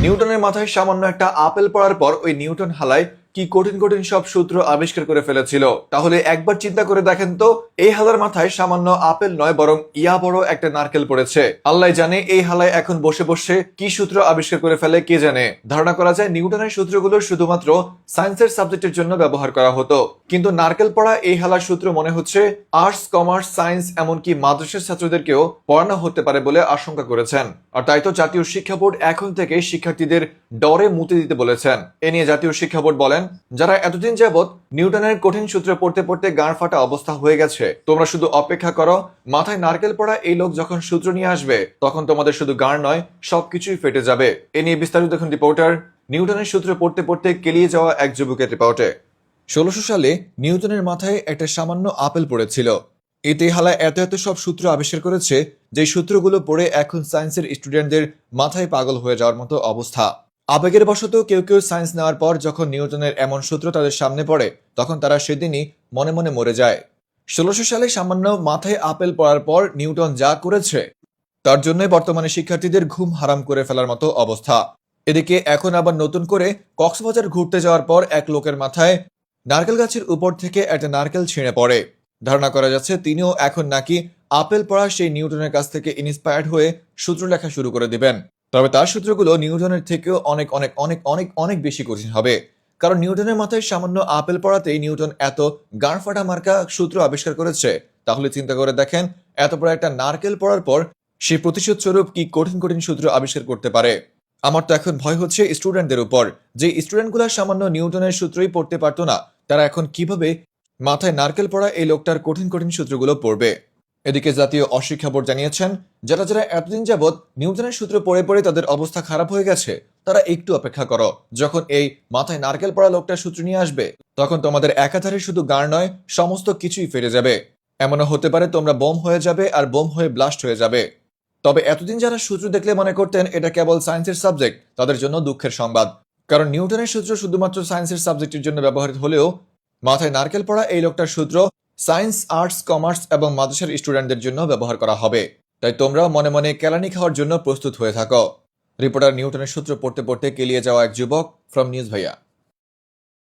নিউটনের মাথায় সামান্য একটা আপেল পড়ার পর ওই নিউটন হালায় কি কঠিন কঠিন সব সূত্র আবিষ্কার করে ফেলেছিল। তাহলে একবার চিন্তা করে দেখেন তো, এই হালার মাথায় সামান্য আপেল নয় বরং ইয়া বড় একটা নারকেল পড়েছে। আল্লাহ জানে এই হালায় এখন বসে বসে কি সূত্র আবিষ্কার করে ফেলে কে জানে। ধারণা করা যায় নিউটনের সূত্রগুলো শুধুমাত্র সায়েন্সের সাবজেক্টের জন্য ব্যবহার করা হতো, কিন্তু নারকেল পড়া এই হালার সূত্র মনে হচ্ছে আর্টস, কমার্স, সায়েন্স এমনকি মাদ্রাসার ছাত্রদেরকেও পড়ানো হতে পারে বলে আশঙ্কা করেছেন। আর তাই তো জাতীয় শিক্ষা বোর্ড এখন থেকে শিক্ষার্থীদের ডরে মুতে দিতে বলেছেন। এ নিয়ে জাতীয় শিক্ষা বোর্ড বলেন, যারা এতদিন যাবৎ নিউটনের কঠিন সূত্র পড়তে পড়তে গাঁড় ফাটা অবস্থা হয়ে গেছে, তোমরা শুধু অপেক্ষা করো। মাথায় নারকেল পড়া এই লোক যখন সূত্র নিয়ে আসবে তখন তোমাদের শুধু গাঁড় নয়, সবকিছুই ফেটে যাবে। এ নিয়ে বিস্তারিত দেখুন রিপোর্টার নিউটনের সূত্র পড়তে পড়তে কেলিয়ে যাওয়া এক যুবকের রিপোর্টে। 1600 সালে নিউটনের মাথায় একটা সামান্য আপেল পড়েছিল। এতে হালা এত এত সব সূত্র আবিষ্কার করেছে যে সূত্রগুলো পড়ে এখন সায়েন্সের স্টুডেন্টদের মাথায় পাগল হয়ে যাওয়ার মতো অবস্থা। আবেগের বশত কেউ কেউ সায়েন্স নেওয়ার পর যখন নিউটনের এমন সূত্র তাদের সামনে পড়ে তখন তারা সেদিনই মনে মনে মরে যায়। 1600 সালে সামান্য মাথায় আপেল পড়ার পর নিউটন যা করেছে তার জন্য বর্তমানে শিক্ষার্থীদের ঘুম হারাম করে ফেলার মতো অবস্থা। এদিকে এখন আবার নতুন করে কক্সবাজার ঘুরতে যাওয়ার পর এক লোকের মাথায় নারকেল গাছের উপর থেকে একটা নারকেল ছিঁড়ে পড়ে। ধারণা করা যাচ্ছে তিনিও এখন নাকি আপেল পড়া সেই নিউটনের কাছ থেকে ইন্সপায়ার্ড হয়ে সূত্র লেখা শুরু করে দিবেন। তবে তার সূত্রগুলো নিউটনের থেকেও অনেক অনেক অনেক অনেক অনেক বেশি কঠিন হবে, কারণ নিউটনের মাথায় সামান্য আপেল পড়াতেই নিউটন এত গাঁড় ফাটা মার্কা সূত্র আবিষ্কার করেছে। তাহলে চিন্তা করে দেখেন, এত বড় একটা নারকেল পড়ার পর সে প্রতিশোধ স্বরূপ কি কঠিন কঠিন সূত্র আবিষ্কার করতে পারে। আমার তো এখন ভয় হচ্ছে স্টুডেন্টদের উপর, যে স্টুডেন্টগুলো সামান্য নিউটনের সূত্রই পড়তে পারতো না, তারা এখন কিভাবে মাথায় নারকেল পড়া এই লোকটার কঠিন কঠিন সূত্রগুলো পড়বে। এদিকে জাতীয় অশিক্ষা বোর্ড জানিয়েছেন, যারা যারা এতদিন যাবৎ নিউটনের সূত্র পড়ে পড়ে তাদের অবস্থা খারাপ হয়ে গেছে, তারা একটু অপেক্ষা করো। যখন এই মাথায় নারকেল পড়া লোকটার সূত্র নিয়ে আসবে তখন তোমাদের একাধারে শুধু গাঁড় নয়, সমস্ত কিছুই ফেটে যাবে। এমনও হতে পারে তোমরা বোম হয়ে যাবে আর বোম হয়ে ব্লাস্ট হয়ে যাবে। তবে এতদিন যারা সূত্র দেখলে মনে করতেন এটা কেবল সায়েন্সের সাবজেক্ট, তাদের জন্য দুঃখের সংবাদ। কারণ নিউটনের সূত্র শুধুমাত্র সায়েন্সের সাবজেক্টের জন্য ব্যবহৃত হলেও মাথায় নারকেল পড়া এই লোকটার সূত্র সায়েন্স, আর্টস, কমার্স এবং মাদ্রাসার স্টুডেন্টদের জন্য ব্যবহার করা হবে। তাই তোমরাও মনে মনে কেলানি খাওয়ার জন্য প্রস্তুত হয়ে থাকো। রিপোর্টার নিউটনের সূত্র পড়তে পড়তে কেলিয়ে যাওয়া এক যুবক, ফ্রম নিউজ ভাইয়া।